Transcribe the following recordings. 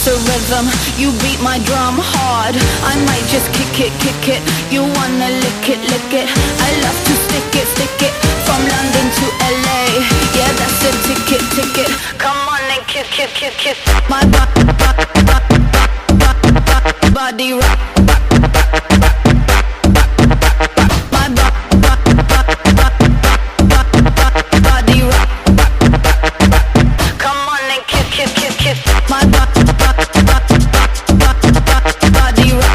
it's a rhythm. You beat my drum hard, I might just kick it. You wanna lick it. I love to stick it. From London to LA, yeah, that's the ticket. Come on and kiss my body rock. My body rock. Come on and kiss my body rock.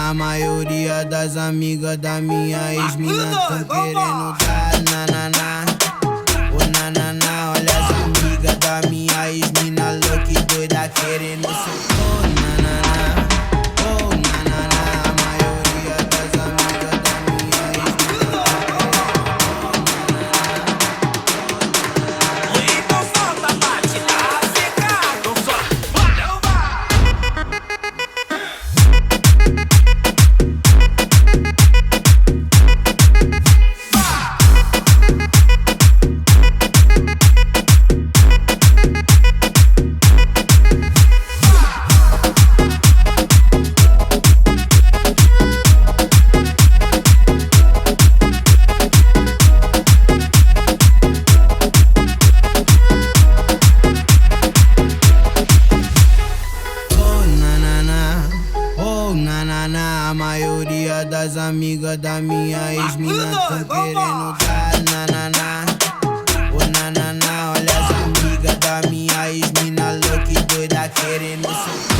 A maioria das amigas da minha ex-mina tão querendo dar nananá. Ô nananá, olha as amigas da minha ex-mina louca e doida querendo ser. Ô nananá, ô nananá. A maioria das amigas da minha ex-mina tão querendo. Então solta a parte da África. Então solta, valeu, A maioria das amigas da minha ex-mina tão querendo dar nananá. Ô nananá, olha as amigas da minha ex-mina louca e doida querendo ser.